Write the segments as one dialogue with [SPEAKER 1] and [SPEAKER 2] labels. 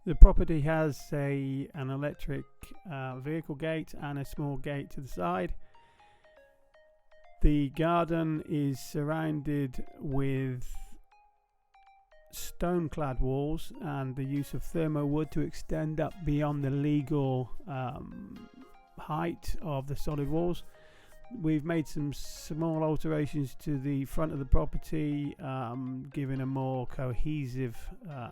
[SPEAKER 1] The property has an electric vehicle gate and a small gate to the side. The garden is surrounded with stone-clad walls and the use of thermo wood to extend up beyond the legal height of the solid walls. We've made some small alterations to the front of the property, giving a more cohesive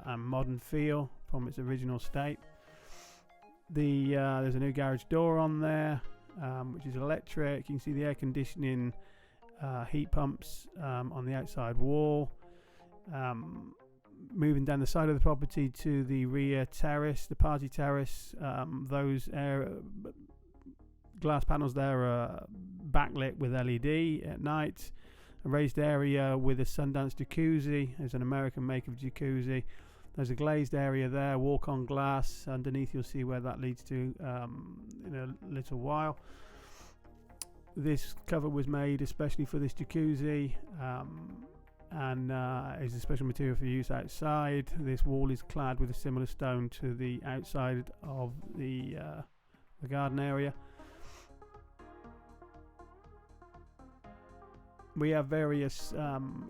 [SPEAKER 1] and modern feel from its original state. There's a new garage door on there, which is electric. You can see the air conditioning heat pumps on the outside wall. Moving down the side of the property to the rear terrace, the party terrace, those glass panels there are backlit with LED at night. A raised area with a Sundance jacuzzi. There's an American make of jacuzzi. There's a glazed area there, walk on glass. Underneath you'll see where that leads to in a little while. This cover was made especially for this jacuzzi and is a special material for use outside. This wall is clad with a similar stone to the outside of the garden area. We have various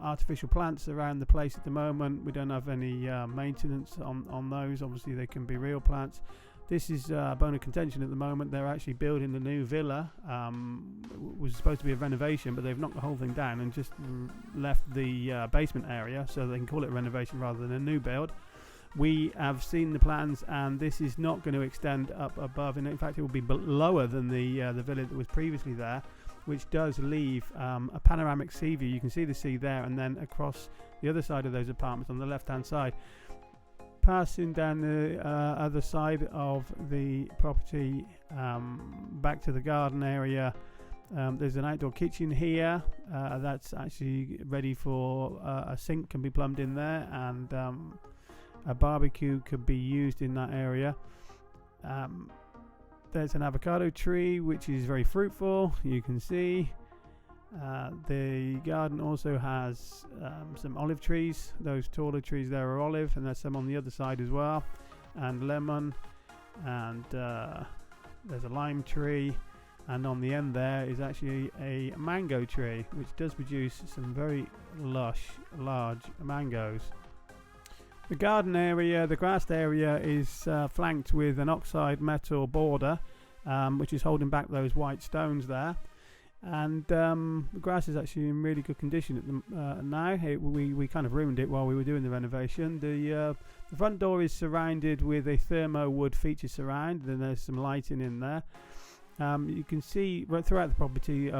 [SPEAKER 1] artificial plants around the place at the moment. We don't have any maintenance on those. Obviously they can be real plants. This is a bone of contention at the moment. They're actually building a new villa. It was supposed to be a renovation, but they've knocked the whole thing down and just left the basement area, so they can call it a renovation rather than a new build. We have seen the plans, and this is not going to extend up above, and in fact it will be lower than the villa that was previously there, which does leave a panoramic sea view. You can see the sea there, and then across the other side of those apartments on the left hand side. Passing down the other side of the property back to the garden area, there's an outdoor kitchen here that's actually ready for a sink can be plumbed in there, and a barbecue could be used in that area. There's an avocado tree which is very fruitful, you can see. The garden also has some olive trees. Those taller trees there are olive, and there's some on the other side as well, and lemon, and there's a lime tree, and on the end there is actually a mango tree which does produce some very lush large mangoes. The garden area, the grassed area, is flanked with an oxide metal border which is holding back those white stones there. And the grass is actually in really good condition at now. We kind of ruined it while we were doing the renovation. The front door is surrounded with a thermo wood feature surround, then there's some lighting in there. You can see right throughout the property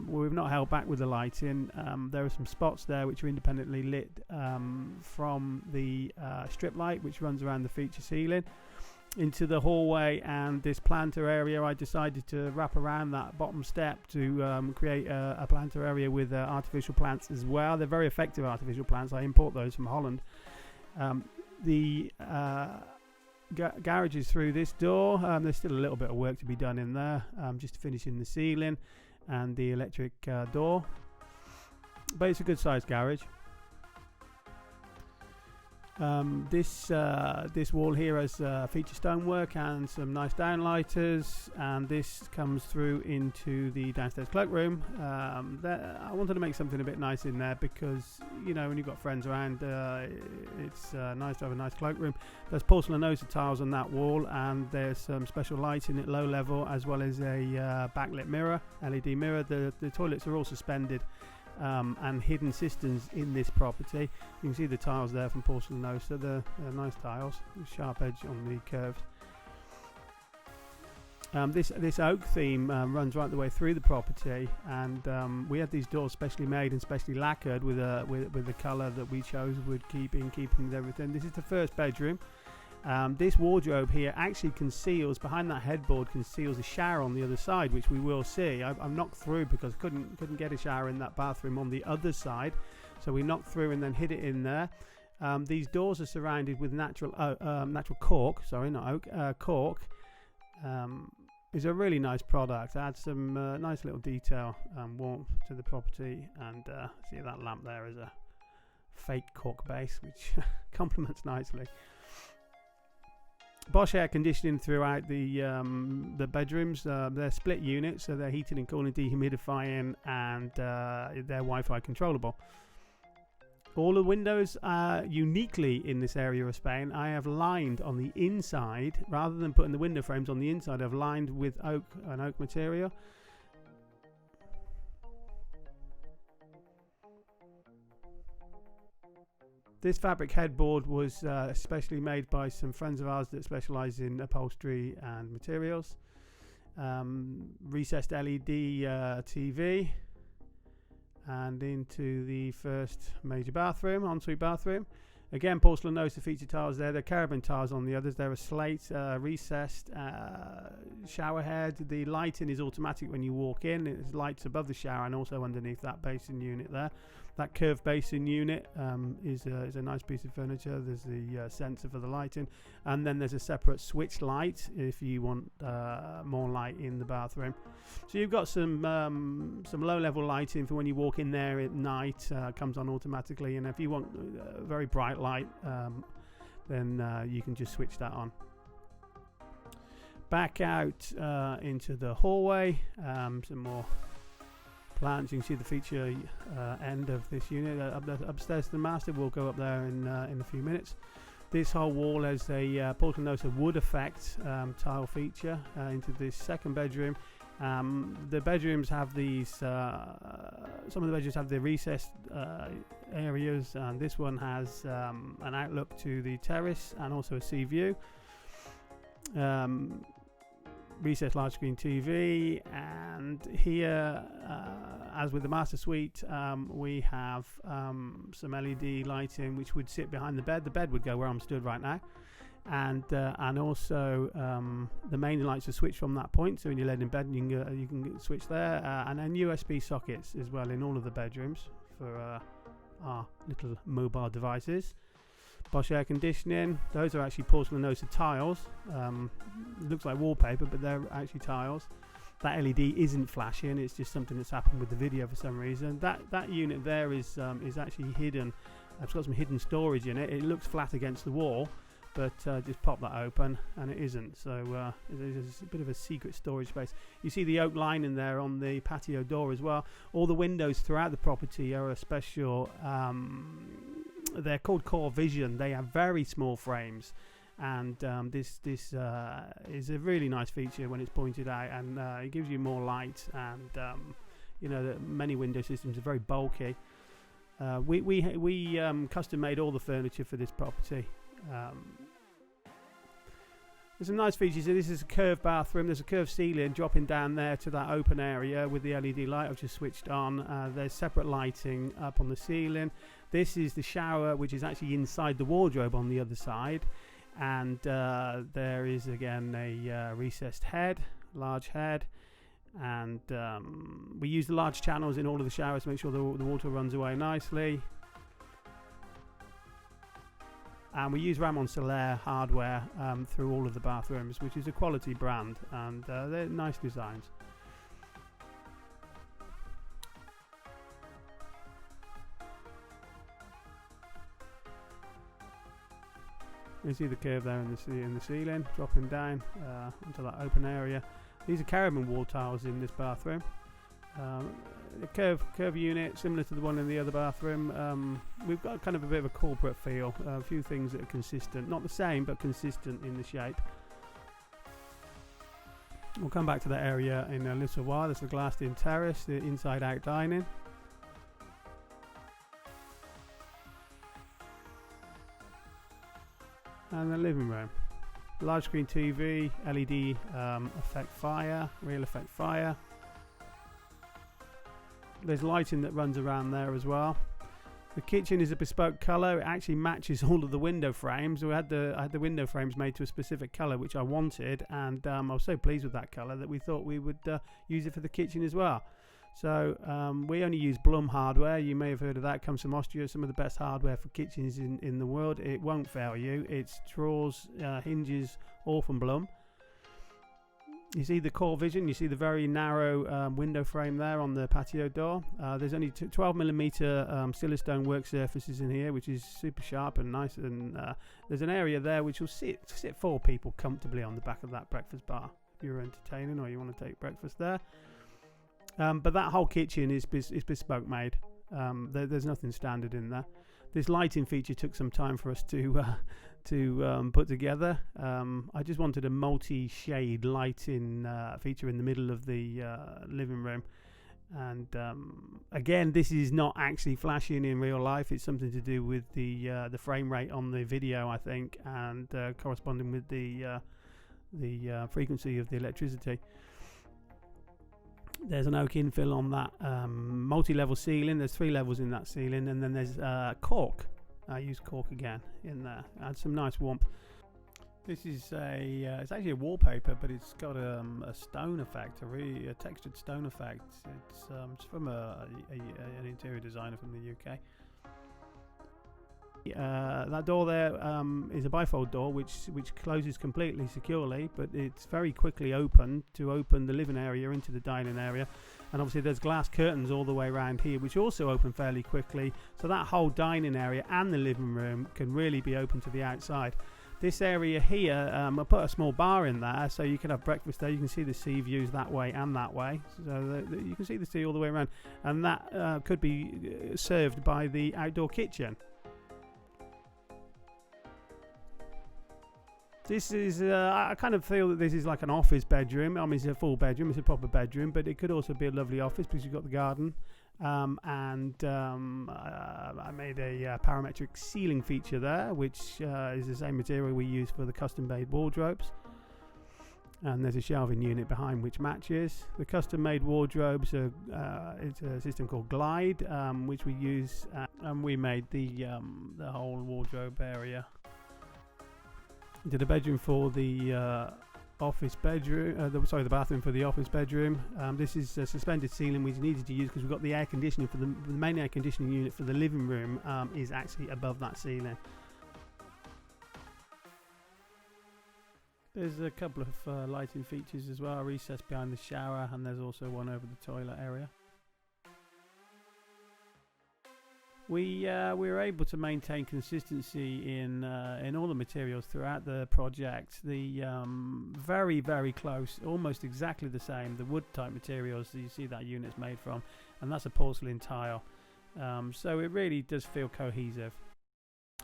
[SPEAKER 1] we've not held back with the lighting. There are some spots there which are independently lit from the strip light which runs around the feature ceiling into the hallway and this planter area. I decided to wrap around that bottom step to create a planter area with artificial plants as well. They're very effective artificial plants. I import those from Holland. The garage is through this door. There's still a little bit of work to be done in there, just finishing the ceiling and the electric door, but it's a good sized garage. This wall here has feature stonework and some nice downlighters, and this comes through into the downstairs cloakroom. I wanted to make something a bit nice in there because, you know, when you've got friends around, it's nice to have a nice cloakroom. There's porcelainosa tiles on that wall, and there's some special lighting at low level as well as a backlit mirror, LED mirror. The toilets are all suspended. And hidden cisterns in this property. You can see the tiles there from porcelainosa. They're nice tiles, sharp edge on the curves. This oak theme runs right the way through the property, and we had these doors specially made and specially lacquered with the colour that we chose would keep in keeping with everything. This is the first bedroom. This wardrobe here actually conceals, behind that headboard, conceals a shower on the other side, which we will see. I've knocked through because I couldn't get a shower in that bathroom on the other side, so we knocked through and then hid it in there. These doors are surrounded with natural cork. Sorry, not oak. Cork. Is a really nice product. Adds some nice little detail and warmth to the property, and see that lamp there is a fake cork base, which complements nicely. Bosch air conditioning throughout the bedrooms. They're split units, so they're heating and cooling, dehumidifying, and they're Wi-Fi controllable. All the windows are uniquely in this area of Spain. I have lined on the inside, rather than putting the window frames on the inside, I've lined with oak material. This fabric headboard was specially made by some friends of ours that specialise in upholstery and materials. Recessed LED TV. And into the first major bathroom, ensuite bathroom. Again, porcelanosa feature tiles there. They're Carabin tiles on the others. They're a slate, recessed shower head. The lighting is automatic when you walk in. It lights above the shower and also underneath that basin unit there. That curved basin unit is a nice piece of furniture. There's the sensor for the lighting. And then there's a separate switch light if you want more light in the bathroom. So you've got some low-level lighting for when you walk in there at night. Comes on automatically. And if you want very bright light, then you can just switch that on. Back out into the hallway. Some more plants. You can see the feature end of this unit upstairs to the master. We'll go up there in a few minutes. This whole wall has a porcelanosa wood effect tile feature into this second bedroom. The bedrooms have these. Some of the bedrooms have the recessed areas, and this one has an outlook to the terrace and also a sea view. Recessed large screen TV, and here, as with the master suite, we have some LED lighting which would sit behind the bed. The bed would go where I'm stood right now, and also the main lights are switched from that point. So when you're laid in bed, you can switch there, and then USB sockets as well in all of the bedrooms for our little mobile devices. Bosch air conditioning. Those are actually porcelanosa tiles. Looks like wallpaper, but they're actually tiles. That LED isn't flashing. It's just something that's happened with the video for some reason. That unit there is actually hidden. It's got some hidden storage in it. It looks flat against the wall, but just pop that open and it isn't. So there's a bit of a secret storage space. You see the oak lining there on the patio door as well. All the windows throughout the property are a special. They're called Core Vision. They have very small frames, and this is a really nice feature when it's pointed out, and it gives you more light. And many window systems are very bulky. We custom made all the furniture for this property. There's some nice features. So this is a curved bathroom. There's a curved ceiling dropping down there to that open area with the LED light I've just switched on. There's separate lighting up on the ceiling. This is the shower, which is actually inside the wardrobe on the other side. And there is, again, a recessed head, large head. And we use the large channels in all of the showers to make sure the water runs away nicely. And we use Ramon Soler hardware through all of the bathrooms, which is a quality brand, and they're nice designs. You see the curve there in the ceiling, dropping down into that open area. These are Carabin wall tiles in this bathroom. A curve unit similar to the one in the other bathroom. We've got kind of a bit of a corporate feel. A few things that are consistent, not the same, but consistent in the shape. We'll come back to that area in a little while. There's the glassed-in terrace, the inside-out dining. And the living room. Large screen TV, LED effect fire, real effect fire. There's lighting that runs around there as well. The kitchen is a bespoke colour. It actually matches all of the window frames. I had the window frames made to a specific colour which I wanted, and I was so pleased with that colour that we thought we would use it for the kitchen as well. So we only use Blum hardware. You may have heard of that. It comes from Austria. Some of the best hardware for kitchens in the world. It won't fail you. It's drawers, hinges, all from Blum. You see the Core Vision, you see the very narrow window frame there on the patio door. There's only 12mm Silestone work surfaces in here, which is super sharp and nice. And there's an area there which will sit 4 people comfortably on the back of that breakfast bar if you're entertaining or you want to take breakfast there. But that whole kitchen is bespoke made. There's nothing standard in there. This lighting feature took some time for us to put together. I just wanted a multi-shade lighting feature in the middle of the living room, and again, this is not actually flashing in real life. It's something to do with the frame rate on the video, I think, and corresponding with the frequency of the electricity. There's an oak infill on that multi-level ceiling. There's 3 levels in that ceiling, and then there's cork. I used cork again in there. Add some nice warmth. This is it's actually a wallpaper, but it's got a stone effect, a textured stone effect. It's from an interior designer from the UK. That door there is a bifold door which closes completely securely, but it's very quickly open to open the living area into the dining area. And obviously there's glass curtains all the way around here which also open fairly quickly, so that whole dining area and the living room can really be open to the outside. This area here, I put a small bar in there so you can have breakfast there. You can see the sea views that way and that way, so you can see the sea all the way around, and that could be served by the outdoor kitchen. This is, I kind of feel that this is like an office bedroom. I mean, it's a full bedroom, it's a proper bedroom, but it could also be a lovely office because you've got the garden. I made a parametric ceiling feature there, which is the same material we use for the custom-made wardrobes. And there's a shelving unit behind which matches. The custom-made wardrobes are, it's a system called Glide, which we use, and we made the whole wardrobe area. Did a bedroom for the office bedroom, the bathroom for the office bedroom. This is a suspended ceiling we needed to use because we've got the air conditioning for the main air conditioning unit for the living room is actually above that ceiling. There's a couple of lighting features as well, a recess behind the shower, and there's also one over the toilet area. We were able to maintain consistency in all the materials throughout the project. The very, very close, almost exactly the same, the wood type materials that you see that unit's made from, and that's a porcelain tile. So it really does feel cohesive.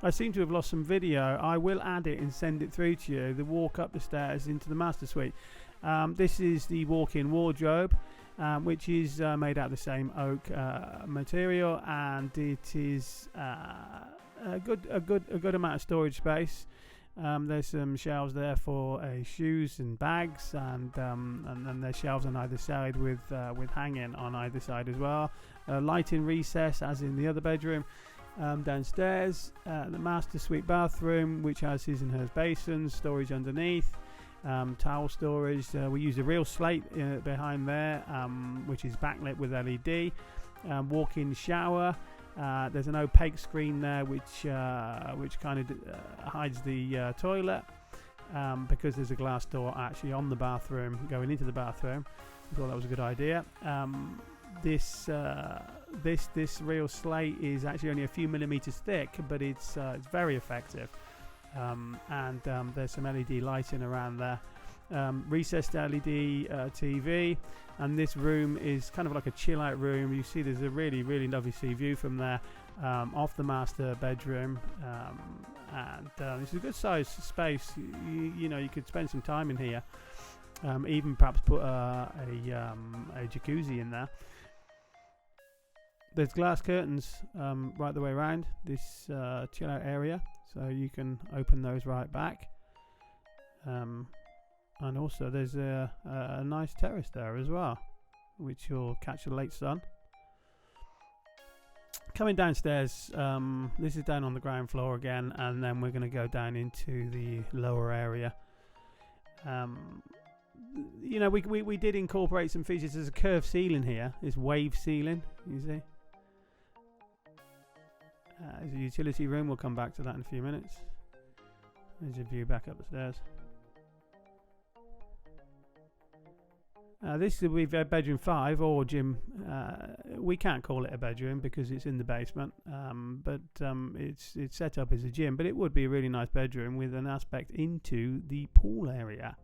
[SPEAKER 1] I seem to have lost some video. I will add it and send it through to you. The walk up the stairs into the master suite. This is the walk-in wardrobe. Which is made out of the same oak material, and it is a good amount of storage space. There's some shelves there for shoes and bags, and then there's shelves on either side with hanging on either side as well. Lighting recess as in the other bedroom. Downstairs, the master suite bathroom, which has his and hers basins, storage underneath. Towel storage. We use a real slate behind there, which is backlit with LED. Walk-in shower. There's an opaque screen there which kind of hides the toilet because there's a glass door actually on the bathroom going into the bathroom. I thought that was a good idea. This real slate is actually only a few millimeters thick, but it's very effective. There's some LED lighting around there, recessed LED TV, and this room is kind of like a chill out room. You see there's a really lovely sea view from there off the master bedroom, it's a good sized space. You know, you could spend some time in here, even perhaps put a jacuzzi in there. There's glass curtains right the way around this chill out area, so you can open those right back. And also there's a nice terrace there as well, which will catch the late sun. Coming downstairs, this is down on the ground floor again, and then we're going to go down into the lower area. You know, we did incorporate some features. There's a curved ceiling here, this wave ceiling, you see. There's a utility room. We'll come back to that in a few minutes. There's a view back up the stairs. This will be bedroom 5 or gym. We can't call it a bedroom because it's in the basement, but it's set up as a gym. But it would be a really nice bedroom with an aspect into the pool area.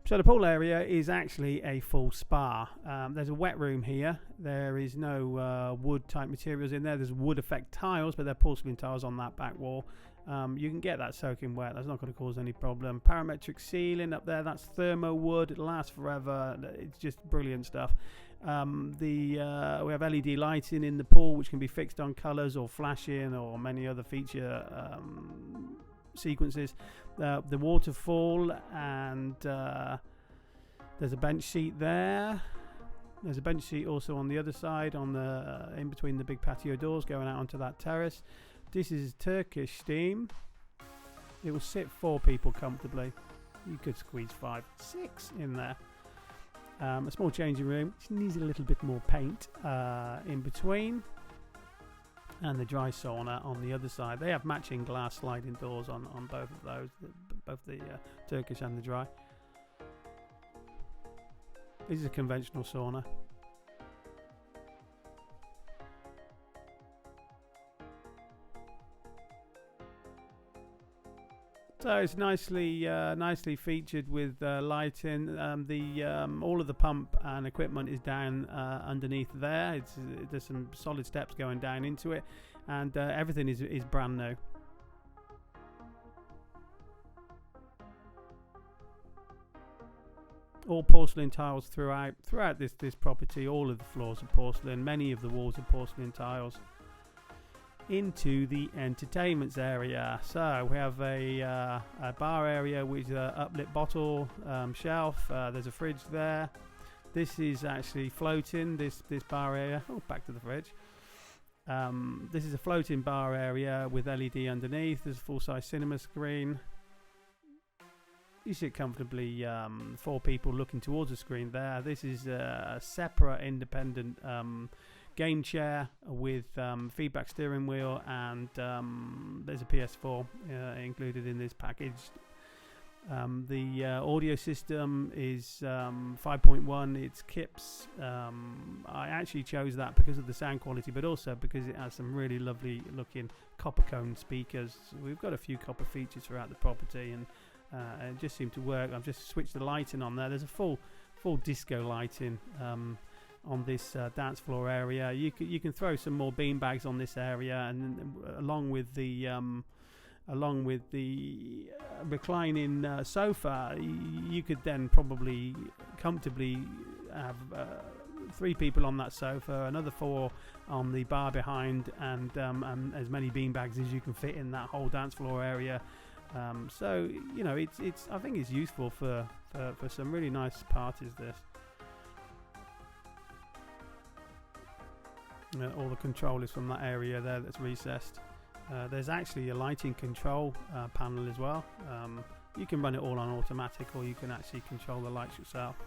[SPEAKER 1] So the pool area is actually a full spa. There's a wet room here. There is no wood type materials in there. There's wood effect tiles, but they're porcelain tiles on that back wall. You can get that soaking wet. That's not going to cause any problem. Parametric ceiling up there. That's thermo wood. It lasts forever. It's just brilliant stuff. We have LED lighting in the pool, which can be fixed on colours or flashing or many other feature sequences. The waterfall, and there's a bench seat there. There's a bench seat also on the other side, on the in between the big patio doors, going out onto that terrace. This is Turkish steam. It will sit 4 people comfortably. You could squeeze 5, 6 in there. A small changing room, which needs a little bit more paint in between. And the dry sauna on the other side. They have matching glass sliding doors on both of those, both the Turkish and the dry. This is a conventional sauna. So it's nicely featured with lighting. All of the pump and equipment is down underneath there. There's some solid steps going down into it, and everything is brand new. All porcelain tiles throughout this property. All of the floors are porcelain. Many of the walls are porcelain tiles. Into the entertainments area. So we have a bar area with an uplit bottle shelf. There's a fridge there. This is actually floating, this bar area. Oh, back to the fridge. This is a floating bar area with LED underneath. There's a full-size cinema screen. You sit comfortably, 4 people looking towards the screen there. This is a separate independent game chair with feedback steering wheel, and there's a PS4 included in this package. The audio system is 5.1. It's Kips. I actually chose that because of the sound quality, but also because it has some really lovely looking copper cone speakers. We've got a few copper features throughout the property, and it just seemed to work. I've just switched the lighting on there. There's a full disco lighting on this dance floor area. You can throw some more bean bags on this area, and along with the reclining sofa, you could then probably comfortably have 3 people on that sofa, another 4 on the bar behind, and as many bean bags as you can fit in that whole dance floor area. So it's I think it's useful for some really nice parties. This. All the control is from that area there that's recessed. There's actually a lighting control panel as well. You can run it all on automatic, or you can actually control the lights yourself.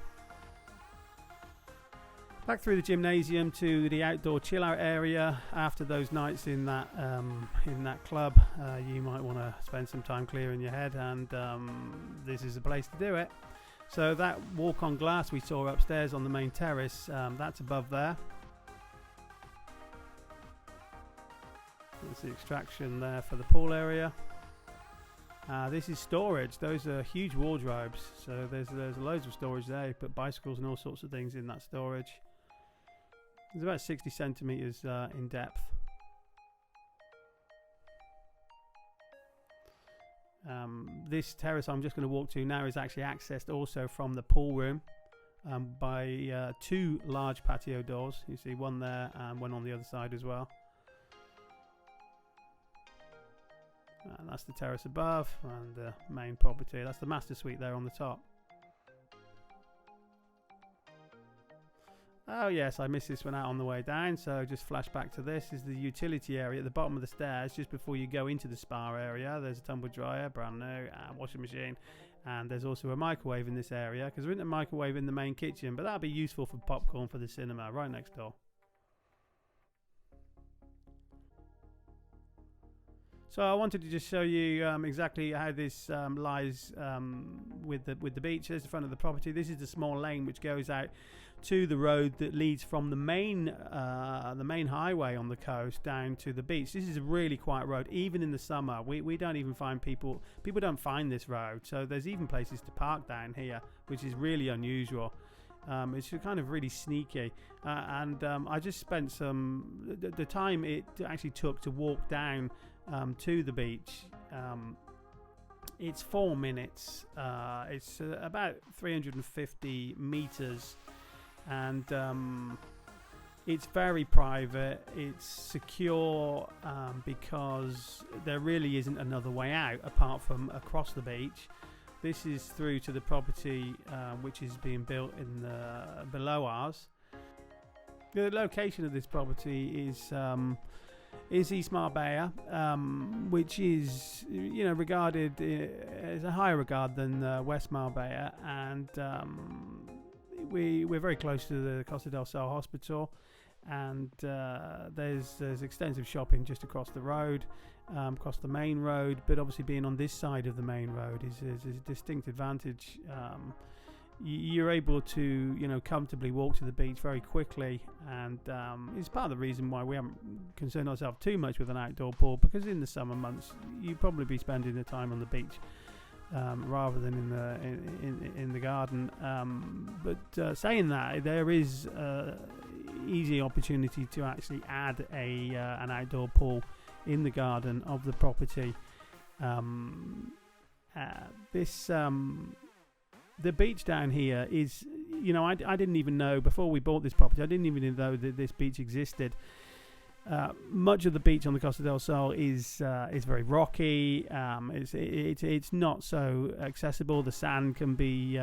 [SPEAKER 1] Back through the gymnasium to the outdoor chill out area. After those nights in that club, you might want to spend some time clearing your head, and this is a place to do it. So that walk on glass we saw upstairs on the main terrace, that's above there. There's the extraction there for the pool area. This is storage. Those are huge wardrobes, so there's loads of storage there. You put bicycles and all sorts of things in that storage. It's about 60 centimeters in depth. This terrace I'm just going to walk to now is actually accessed also from the pool room by 2 large patio doors. You see one there and one on the other side as well. And that's the terrace above and the main property. That's the master suite there on the top. Oh yes, I missed this one out on the way down, so just flash back to this. This is the utility area at the bottom of the stairs, just before you go into the spa area. There's a tumble dryer, brand new, and washing machine. And there's also a microwave in this area, because there isn't a microwave in the main kitchen, but that'll be useful for popcorn for the cinema, right next door. So I wanted to just show you exactly how this lies with the beach. There's the front of the property. This is the small lane which goes out to the road that leads from the main highway on the coast down to the beach. This is a really quiet road. Even in the summer, we don't even find people don't find this road. So there's even places to park down here, which is really unusual. It's kind of really sneaky, and I just spent the time it actually took to walk down to the beach. It's 4 minutes. It's about 350 meters, and it's very private. It's secure because there really isn't another way out apart from across the beach. This is through to the property which is being built in below ours. The location of this property is East Marbella, which is regarded as a higher regard than West Marbella, and we're very close to the Costa del Sol Hospital, and there's extensive shopping just across the road. Across the main road, but obviously being on this side of the main road is a distinct advantage. You're able to comfortably walk to the beach very quickly, and it's part of the reason why we haven't concerned ourselves too much with an outdoor pool, because in the summer months you'd probably be spending the time on the beach rather than in the garden. But saying that, there is easy opportunity to actually add an outdoor pool in the garden of the property. The beach down here is, I didn't even know before we bought this property. I didn't even know that this beach existed. Much of the beach on the Costa del Sol is very rocky. It's not so accessible. The sand can be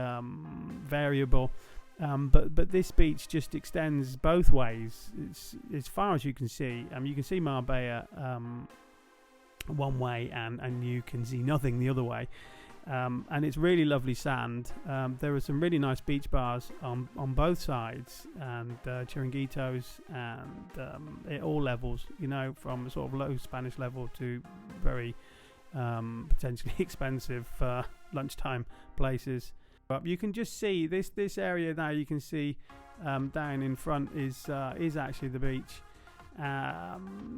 [SPEAKER 1] variable. But this beach just extends both ways. It's as far as you can see. You can see Marbella one way, and you can see nothing the other way. And it's really lovely sand. There are some really nice beach bars on both sides, and chiringuitos, and at all levels. From sort of low Spanish level to very potentially expensive lunchtime places. But you can just see this area now. You can see down in front is actually the beach.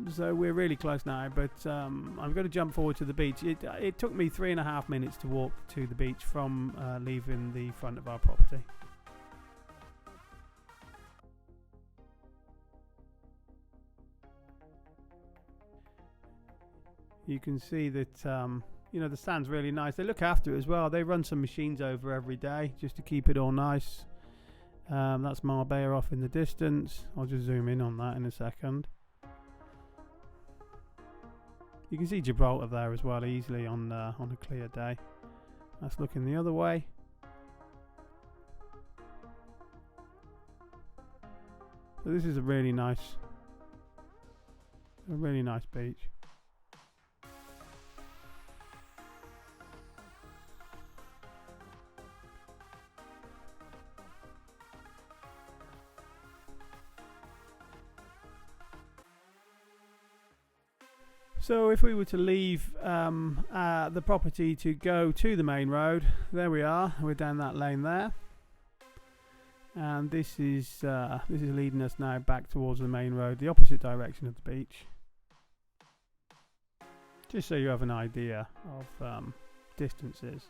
[SPEAKER 1] So we're really close now. But I'm going to jump forward to the beach. It took me 3.5 minutes to walk to the beach from leaving the front of our property. You can see that the sand's really nice. They look after it as well. They run some machines over every day just to keep it all nice. That's Marbella off in the distance. I'll just zoom in on that in a second. You can see Gibraltar there as well easily on a clear day. That's looking the other way. So this is a really nice beach. So if we were to leave the property to go to the main road, there we are. We're down that lane there, and this is leading us now back towards the main road, the opposite direction of the beach. Just so you have an idea of distances.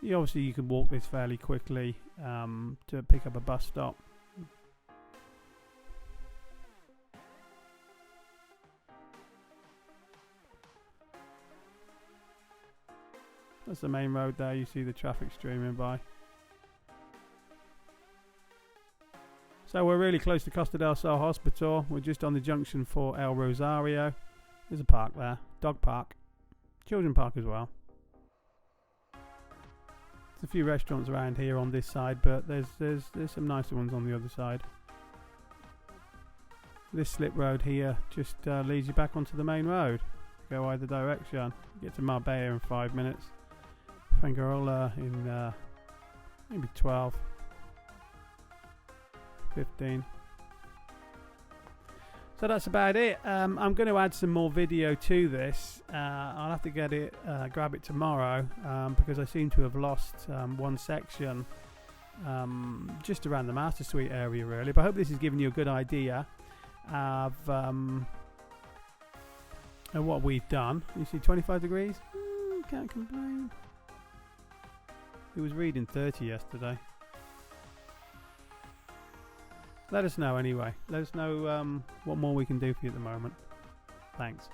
[SPEAKER 1] Obviously you can walk this fairly quickly to pick up a bus stop. That's the main road there. You see the traffic streaming by. So we're really close to Costa del Sol Hospital. We're just on the junction for El Rosario. There's a park there, dog park, children park as well. There's a few restaurants around here on this side, but there's some nicer ones on the other side. This slip road here just leads you back onto the main road. Go either direction. Get to Marbella in 5 minutes. Fuengirola in maybe 12, 15. So that's about it. I'm going to add some more video to this. I'll have to get it, grab it tomorrow, because I seem to have lost one section just around the Master Suite area, really. But I hope this has given you a good idea of what we've done. You see 25 degrees? Can't complain. It was reading 30 yesterday. Let us know anyway. Let us know what more we can do for you at the moment. Thanks.